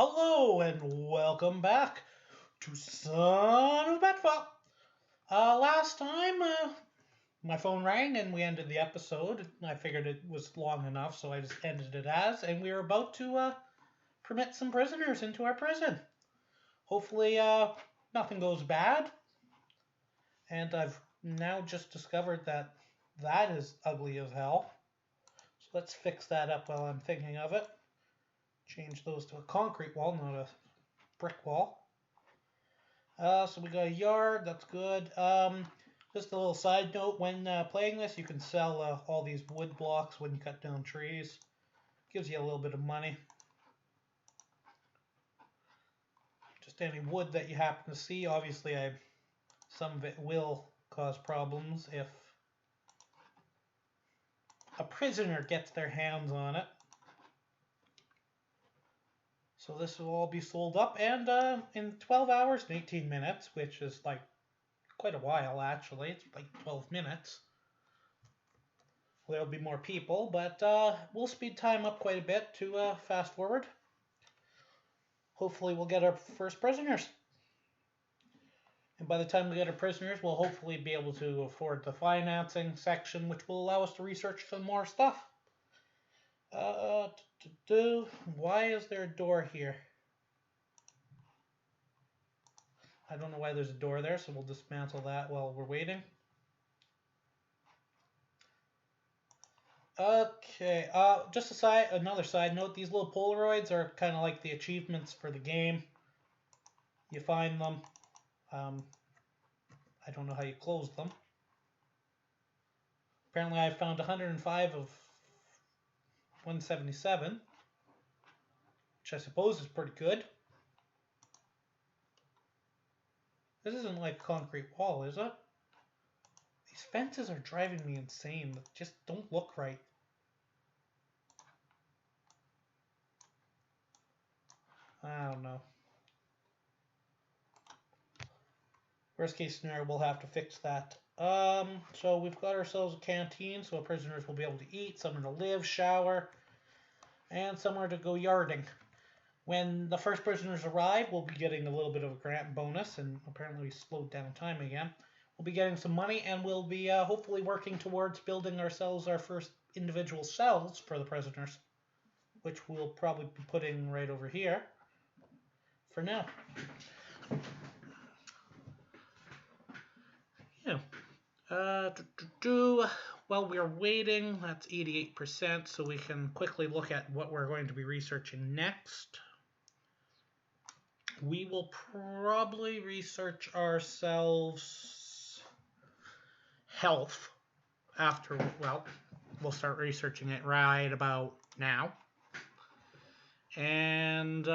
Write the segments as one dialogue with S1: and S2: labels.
S1: Hello and welcome back to Son of Betfa. Last time, my phone rang and we ended the episode. I figured it was long enough, so I just ended it as, and we were about to permit some prisoners into our prison. Hopefully, nothing goes bad. And I've now just discovered that that is ugly as hell. So let's fix that up while I'm thinking of it. Change those to a concrete wall, not a brick wall. So we got a yard, that's good. Just a little side note, when playing this, you can sell all these wood blocks when you cut down trees. Gives you a little bit of money. Just any wood that you happen to see. Obviously, some of it will cause problems if a prisoner gets their hands on it. So this will all be sold up, and in 12 hours and 18 minutes, which is like quite a while actually, it's like 12 minutes, there'll be more people, but we'll speed time up quite a bit to fast forward. Hopefully we'll get our first prisoners. And by the time we get our prisoners, we'll hopefully be able to afford the financing section, which will allow us to research some more stuff. Why is there a door here? I don't know why there's a door there, so we'll dismantle that while we're waiting. Okay, just another side note, these little Polaroids are kind of like the achievements for the game. You find them. I don't know how you close them. Apparently I found 105 of 177, which I suppose is pretty good. This isn't like a concrete wall, is it? These fences are driving me insane. They just don't look right. I don't know. Worst case scenario, we'll have to fix that. So we've got ourselves a canteen, so our prisoners will be able to eat, somewhere to live, shower, and somewhere to go yarding. When the first prisoners arrive, we'll be getting a little bit of a grant bonus, and apparently we slowed down time again. We'll be getting some money, and we'll be hopefully working towards building ourselves our first individual cells for the prisoners, which we'll probably be putting right over here for now. Yeah. While we're waiting, that's 88%, so we can quickly look at what we're going to be researching next. We will probably research ourselves health after, well, we'll start researching it right about now. And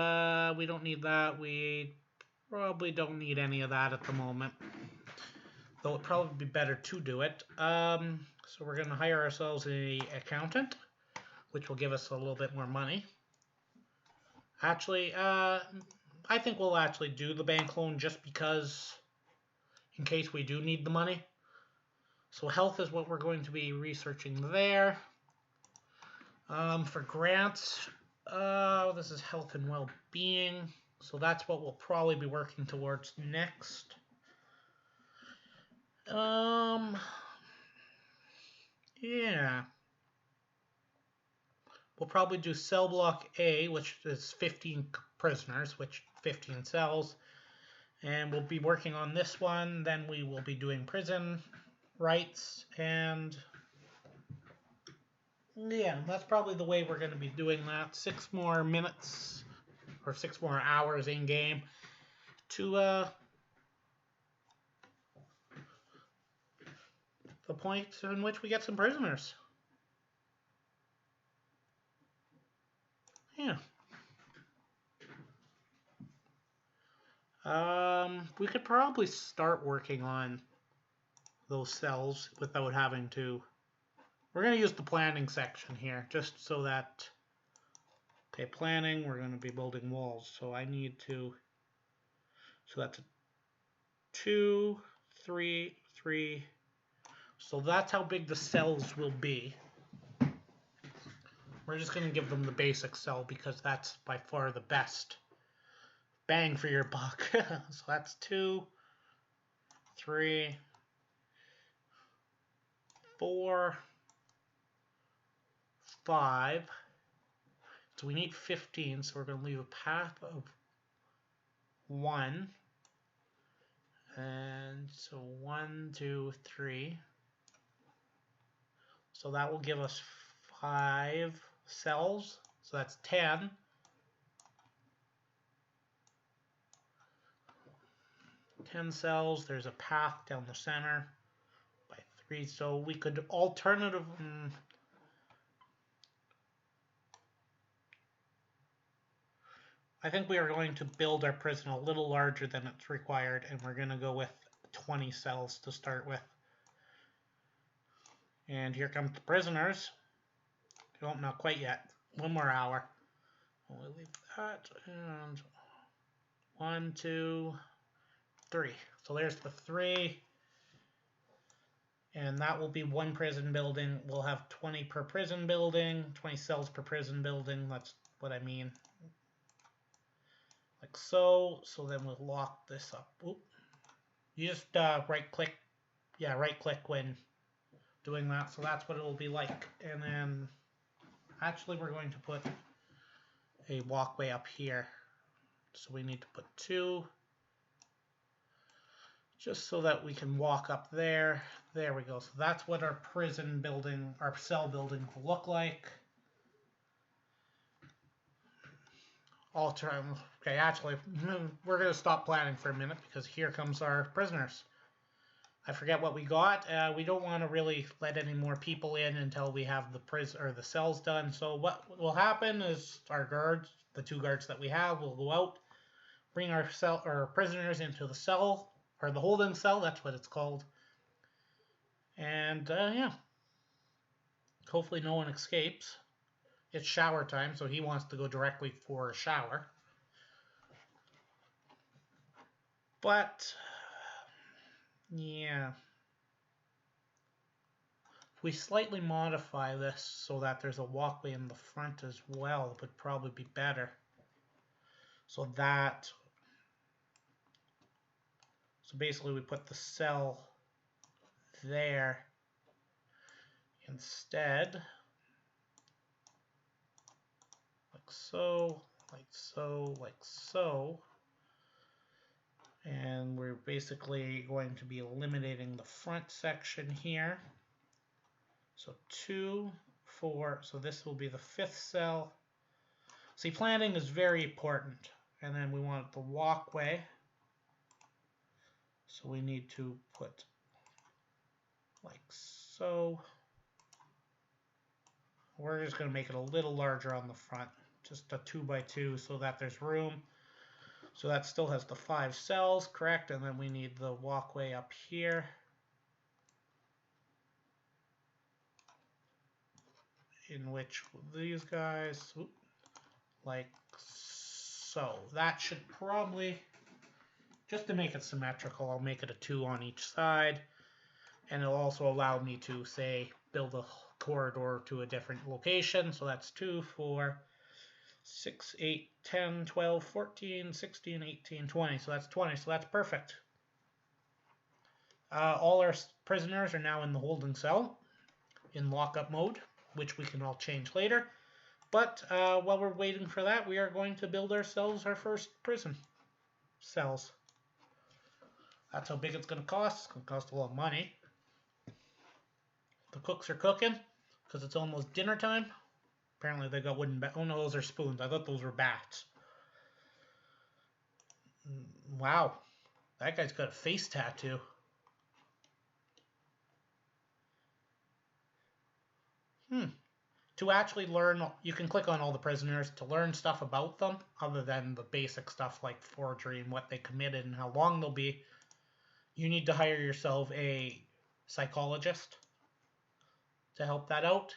S1: we don't need that. We probably don't need any of that at the moment. Though it'd probably be better to do it. So we're going to hire ourselves an accountant, which will give us a little bit more money. Actually, I think we'll actually do the bank loan just because, in case we do need the money. So health is what we're going to be researching there. For grants, this is health and well-being. So that's what we'll probably be working towards next. Yeah. We'll probably do cell block A, which is 15 prisoners, which 15 cells. And we'll be working on this one. Then we will be doing prison rights. And yeah, that's probably the way we're going to be doing that. 6 more minutes or 6 more hours in game to the point in which we get some prisoners. Yeah. We could probably start working on those cells without having to. We're going to use the planning section here just so that. Okay, planning, we're going to be building walls. So I need to. So that's 2, 3, 3. So that's how big the cells will be. We're just going to give them the basic cell because that's by far the best bang for your buck. So that's 2, 3, 4, 5. So we need 15, so we're going to leave a path of 1. And so 1, 2, 3. So that will give us 5 cells. So that's 10. Cells. There's a path down the center by 3. So we could alternative. I think we are going to build our prison a little larger than it's required, and we're going to go with 20 cells to start with. And here come the prisoners. Oh, not quite yet. 1 more hour. We'll leave that. And 1, 2, 3. So there's the 3. And that will be 1 prison building. We'll have 20 per prison building, 20 cells per prison building. That's what I mean. Like so. So then we'll lock this up. Oop. You just right click. Yeah, right click when doing that. So that's what it will be like. And then actually we're going to put a walkway up here. So we need to put 2. Just so that we can walk up there. There we go. So that's what our prison building, our cell building will look like. Okay, actually, we're going to stop planning for a minute because here comes our prisoners. I forget what we got. We don't want to really let any more people in until we have the cells done. So what will happen is our guards, the 2 guards that we have, will go out, bring our prisoners into the cell, or the holding cell. That's what it's called. And yeah, hopefully no one escapes. It's shower time, so he wants to go directly for a shower. But yeah, if we slightly modify this so that there's a walkway in the front as well, it would probably be better. So basically we put the cell there instead, like so, like so, like so. And we're basically going to be eliminating the front section here. So 2, 4, so this will be the 5th cell. See, planning is very important. And then we want the walkway. So we need to put like so. We're just going to make it a little larger on the front, just a 2 by 2 so that there's room. So that still has the 5 cells, correct? And then we need the walkway up here. In which these guys, like so. That should probably, just to make it symmetrical, I'll make it a 2 on each side. And it'll also allow me to, say, build a corridor to a different location. So that's 2, 4, 6, 8, 10, 12, 14, 16, 18, 20. So that's 20. So that's perfect. All our prisoners are now in the holding cell in lockup mode, which we can all change later. But while we're waiting for that, we are going to build ourselves our first prison cells. That's how big it's going to cost. It's going to cost a lot of money. The cooks are cooking because it's almost dinner time. Apparently they got wooden bats. Oh no, those are spoons. I thought those were bats. Wow. That guy's got a face tattoo. To actually learn, you can click on all the prisoners to learn stuff about them, other than the basic stuff like forgery and what they committed and how long they'll be. You need to hire yourself a psychologist to help that out.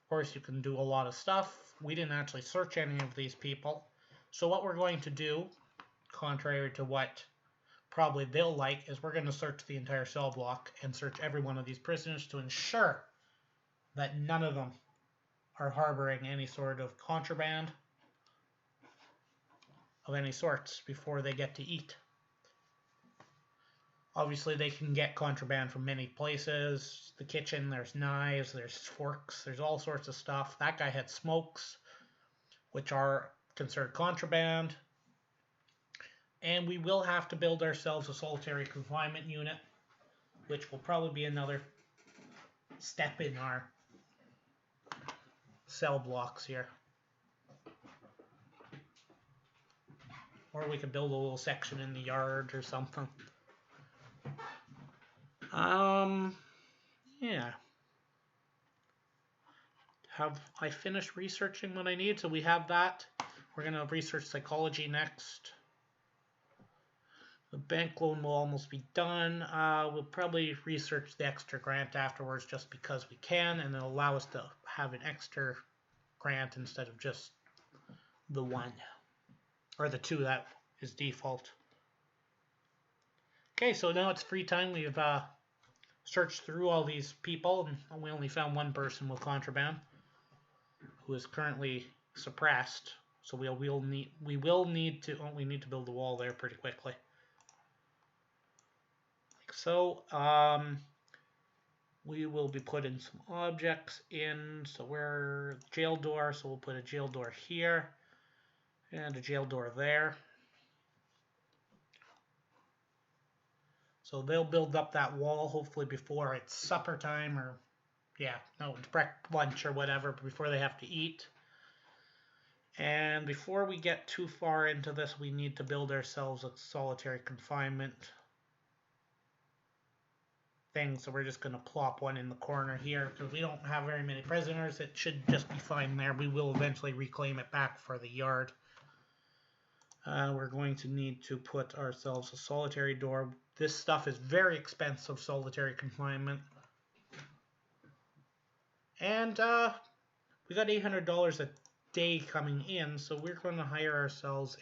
S1: Of course, you can do a lot of stuff. We didn't actually search any of these people. So what we're going to do, contrary to what probably they'll like, is we're going to search the entire cell block and search every one of these prisoners to ensure that none of them are harboring any sort of contraband. of any sorts before they get to eat. Obviously, they can get contraband from many places. The kitchen, there's knives, there's forks, there's all sorts of stuff. That guy had smokes, which are considered contraband. And we will have to build ourselves a solitary confinement unit, which will probably be another step in our cell blocks here. Or we could build a little section in the yard or something. Yeah. Have I finished researching what I need? So we have that. We're going to research psychology next. The bank loan will almost be done. We'll probably research the extra grant afterwards just because we can, and it'll allow us to have an extra grant instead of just the one. Or the two that is default. Okay, so now it's free time. We've searched through all these people, and we only found one person with contraband who is currently suppressed. So we will need to build the wall there pretty quickly. Like so. We will be putting some objects in. So we're jail door. So we'll put a jail door here and a jail door there. So they'll build up that wall hopefully before it's supper time or, lunch or whatever, before they have to eat. And before we get too far into this, we need to build ourselves a solitary confinement thing. So we're just going to plop one in the corner here because we don't have very many prisoners. It should just be fine there. We will eventually reclaim it back for the yard. We're going to need to put ourselves a solitary door. This stuff is very expensive, solitary confinement. And we got $800 a day coming in, so we're going to hire ourselves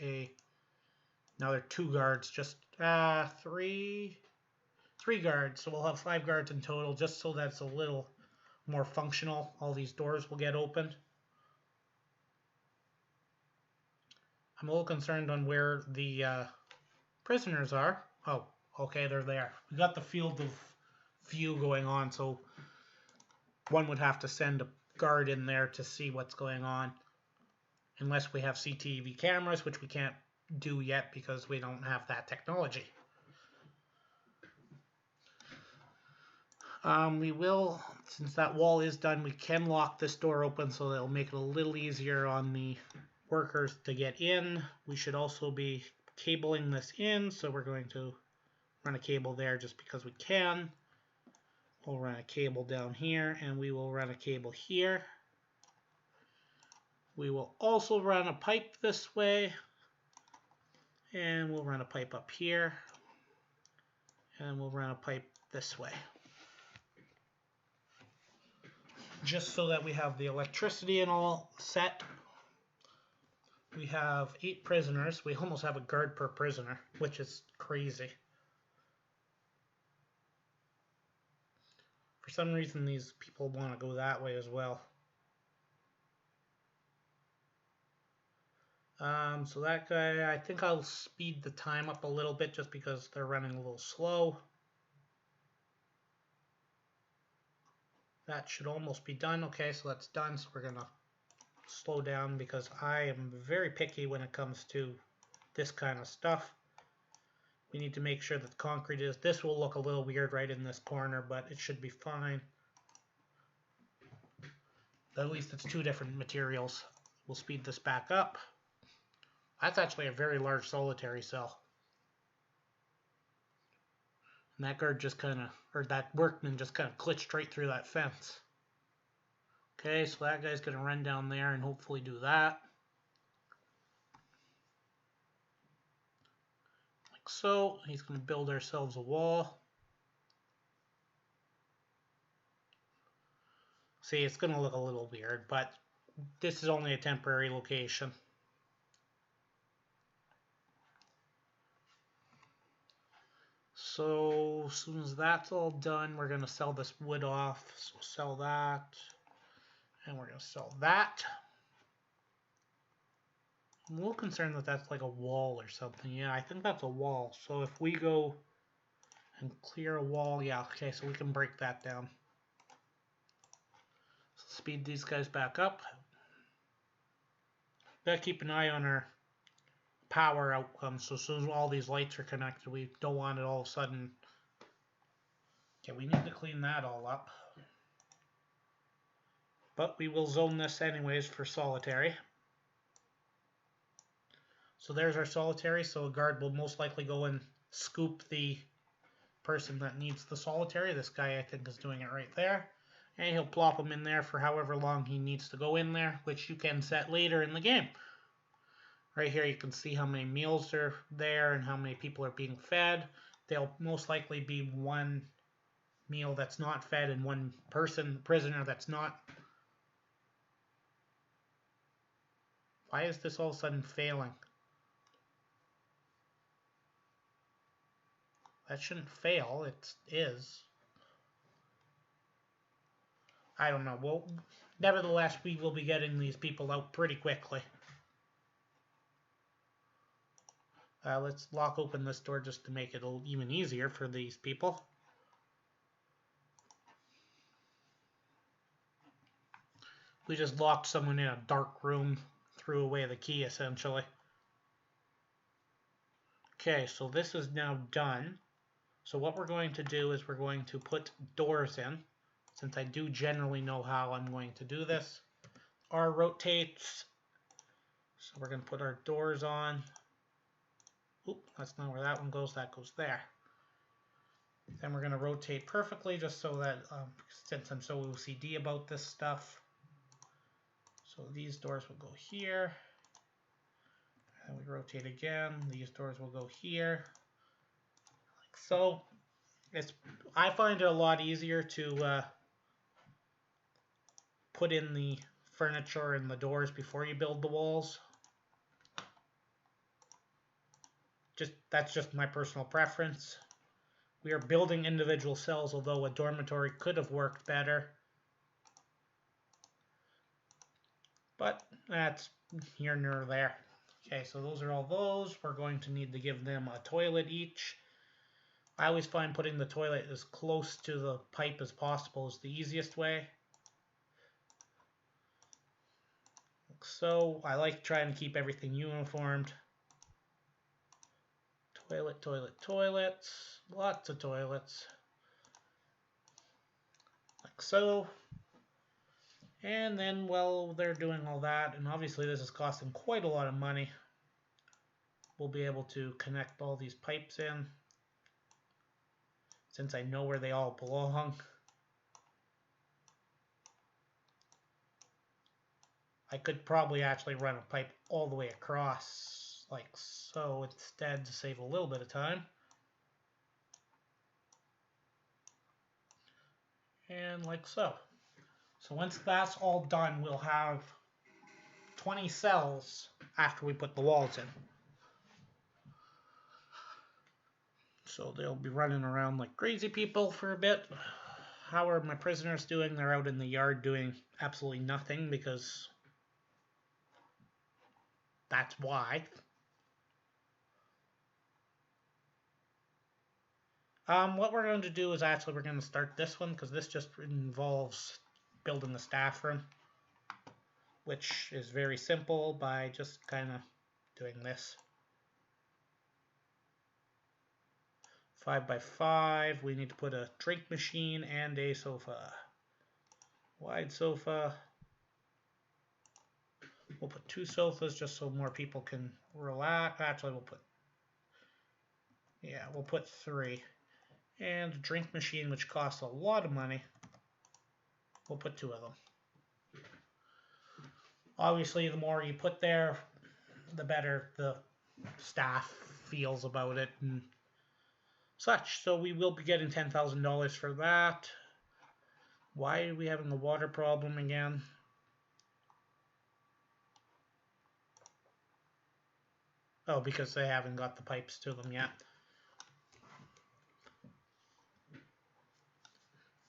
S1: another 2 guards, just 3 guards. So we'll have 5 guards in total, just so that's a little more functional. All these doors will get opened. I'm a little concerned on where the prisoners are. Oh, okay, they're there. We got the field of view going on, so one would have to send a guard in there to see what's going on. Unless we have CCTV cameras, which we can't do yet because we don't have that technology. We will, since that wall is done, we can lock this door open so that'll make it a little easier on the workers to get in. We should also be cabling this in, so we're going to run a cable there just because we can. We'll run a cable down here, and we will run a cable here. We will also run a pipe this way, and we'll run a pipe up here, and we'll run a pipe this way. Just so that we have the electricity and all set. We have 8 prisoners. We almost have a guard per prisoner, which is crazy. For some reason, these people want to go that way as well. So that guy, I think I'll speed the time up a little bit just because they're running a little slow. That should almost be done. Okay, so that's done. So we're going to slow down because I am very picky when it comes to this kind of stuff. We need to make sure that the concrete is... This will look a little weird right in this corner, but it should be fine. At least it's 2 different materials. We'll speed this back up. That's actually a very large solitary cell. And that guard just kind of... Or that workman just kind of glitched right through that fence. Okay, so that guy's going to run down there and hopefully do that. Like so. He's going to build ourselves a wall. See, it's going to look a little weird, but this is only a temporary location. So, as soon as that's all done, we're going to sell this wood off. So, sell that. And we're going to sell that. I'm a little concerned that that's like a wall or something. Yeah, I think that's a wall. So if we go and clear a wall, yeah, okay, so we can break that down. So speed these guys back up. Gotta keep an eye on our power outcomes. So as soon as all these lights are connected, we don't want it all of a sudden. Okay, we need to clean that all up. But we will zone this anyways for solitary. So there's our solitary. So a guard will most likely go and scoop the person that needs the solitary. This guy, I think, is doing it right there. And he'll plop him in there for however long he needs to go in there, which you can set later in the game. Right here you can see how many meals are there and how many people are being fed. There'll most likely be one meal that's not fed and one prisoner that's not. Why is this all of a sudden failing? That shouldn't fail. It is. I don't know. Well, nevertheless, we will be getting these people out pretty quickly. Let's lock open this door just to make it even easier for these people. We just locked someone in a dark room, threw away the key essentially. Okay, so this is now done. So what we're going to do is we're going to put doors in. Since I do generally know how I'm going to do this. R rotates. So we're going to put our doors on. Oop, that's not where that one goes. That goes there. Then we're going to rotate perfectly just so that, since I'm so OCD about this stuff. So these doors will go here. And we rotate again. These doors will go here. Like so. I find it a lot easier to put in the furniture and the doors before you build the walls. That's just my personal preference. We are building individual cells, although a dormitory could have worked better. But that's here nor there. Okay, so those are all those. We're going to need to give them a toilet each. I always find putting the toilet as close to the pipe as possible is the easiest way. So I like trying to keep everything uniformed. Toilet, toilet, toilets. Lots of toilets. Like so. And then, well, they're doing all that, and obviously this is costing quite a lot of money. We'll be able to connect all these pipes in, since I know where they all belong. I could probably actually run a pipe all the way across, like so, instead, to save a little bit of time. And like so. So once that's all done, we'll have 20 cells after we put the walls in. So they'll be running around like crazy people for a bit. How are my prisoners doing? They're out in the yard doing absolutely nothing because that's why. What we're going to do is actually we're going to start this one because this just involves building the staff room, which is very simple by just kind of doing this. 5 by 5. We need to put a drink machine and a sofa. Wide sofa. We'll put 2 sofas just so more people can relax. Actually, we'll put 3. And a drink machine, which costs a lot of money. We'll put 2 of them. Obviously, the more you put there, the better the staff feels about it and such. So we will be getting $10,000 for that. Why are we having a water problem again? Oh, because they haven't got the pipes to them yet.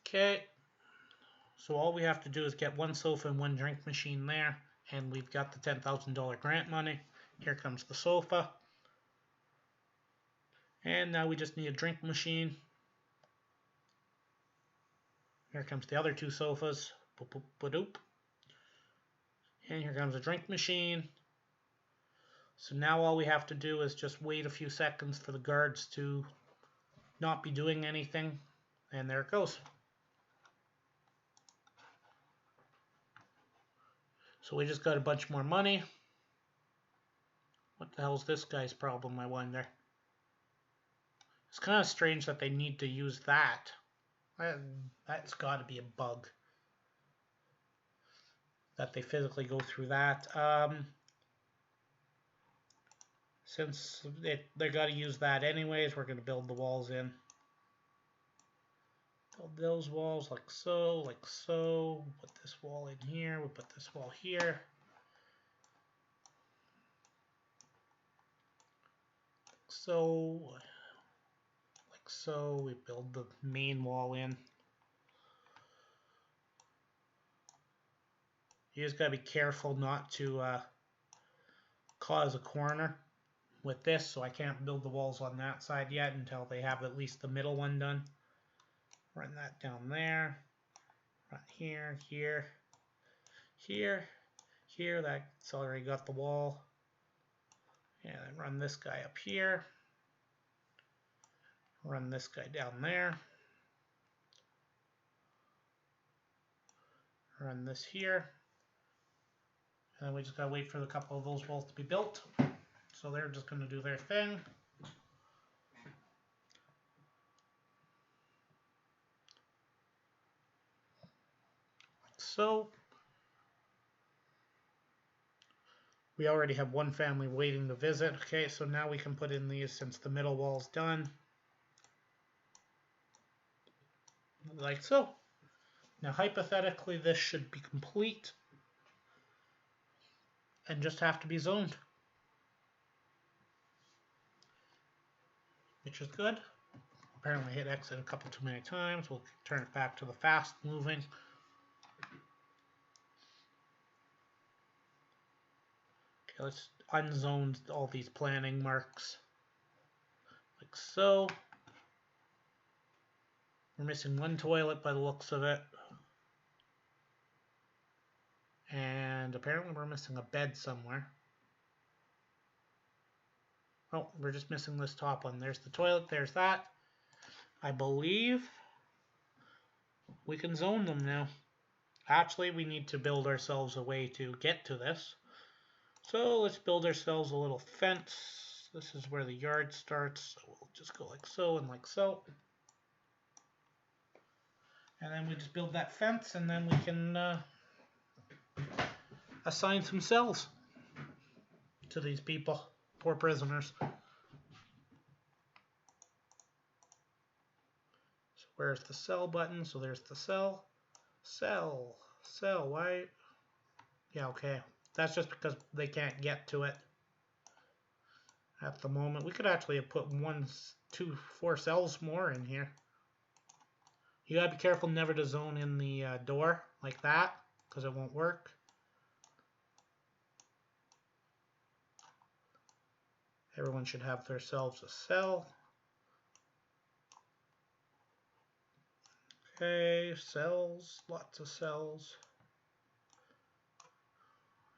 S1: Okay. So all we have to do is get 1 sofa and 1 drink machine there, and we've got the $10,000 grant money. Here comes the sofa. And now we just need a drink machine. Here comes the other two sofas. Boop, boop, ba-doop. And here comes a drink machine. So now all we have to do is just wait a few seconds for the guards to not be doing anything. And there it goes. So we just got a bunch more money. What the hell's this guy's problem, I wonder? It's kind of strange that they need to use that. That's got to be a bug. That they physically go through that. Since they're got to use that anyways, we're going to build the walls in. Build those walls like so, like so. Put this wall in here. We'll put this wall here. So, like so. We build the main wall in. You just gotta be careful not to cause a corner with this, so I can't build the walls on that side yet until they have at least the middle one done. Run that down there. Right here, here, here, here. That's already got the wall. And then run this guy up here. Run this guy down there. Run this here. And then we just gotta wait for a couple of those walls to be built. So they're just gonna do their thing. So we already have one family waiting to visit. Okay, so now we can put in these since the middle wall's done. Like so. Now hypothetically this should be complete and just have to be zoned. Which is good. Apparently hit exit a couple too many times. We'll turn it back to the fast moving. Okay, let's unzone all these planning marks. Like so. We're missing one toilet by the looks of it. And apparently we're missing a bed somewhere. Oh, we're just missing this top one. There's the toilet, there's that. I believe we can zone them now. Actually, we need to build ourselves a way to get to this. So let's build ourselves a little fence. This is where the yard starts. So we'll just go like so and like so. And then we just build that fence and then we can assign some cells to these people, poor prisoners. So where's the cell button? So there's the cell. Cell. Why? Yeah, okay. That's just because they can't get to it at the moment. We could actually have put 4 cells more in here. You gotta be careful never to zone in the door like that, because it won't work. Everyone should have themselves a cell. Okay, cells, lots of cells.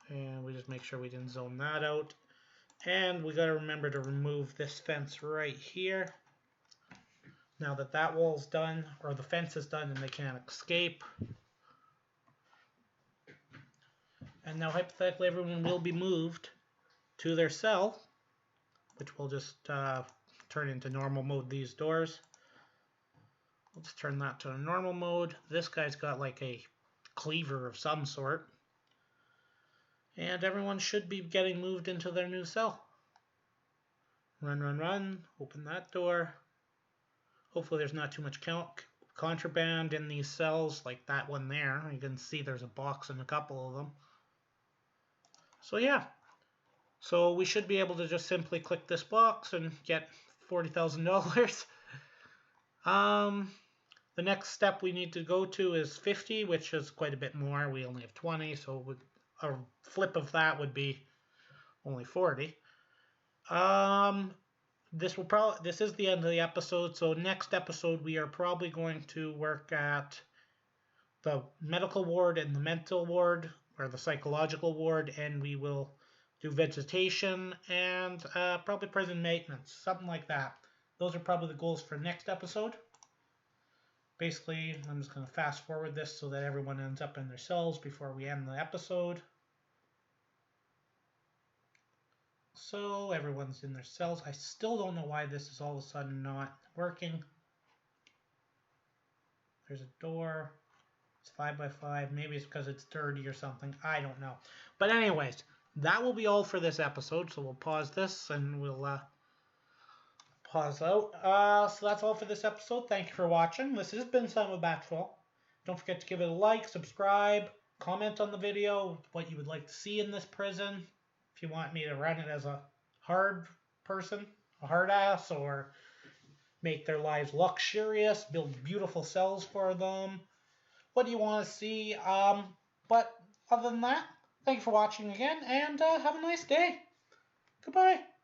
S1: And we just make sure we didn't zone that out. And we gotta remember to remove this fence right here. Now that that wall's done, or the fence is done and they can't escape. And now hypothetically everyone will be moved to their cell, which will just turn into normal mode these doors. Let's turn that to a normal mode. This guy's got like a cleaver of some sort. And everyone should be getting moved into their new cell. Run, run, run. Open that door. Hopefully there's not too much contraband in these cells like that one there. You can see there's a box in a couple of them. So yeah. So we should be able to just simply click this box and get $40,000. The next step we need to go to is 50, which is quite a bit more. We only have 20, so a flip of that would be only 40. This is the end of the episode. So next episode we are probably going to work at the medical ward and the mental ward or the psychological ward, and we will do vegetation and probably prison maintenance, something like that. Those are probably the goals for next episode. Basically, I'm just going to fast forward this so that everyone ends up in their cells before we end the episode. So everyone's in their cells. I still don't know why this is all of a sudden not working. There's a door. It's 5x5. Maybe it's because it's dirty or something. I don't know. But anyways, that will be all for this episode. So we'll pause this and we'll pause out. So that's all for this episode. Thank you for watching. This has been Son of a Batfall. Don't forget to give it a like, subscribe, comment on the video, what you would like to see in this prison. If you want me to run it as a hard person, a hard ass, or make their lives luxurious, build beautiful cells for them. What do you want to see? But other than that, thank you for watching again, and have a nice day. Goodbye.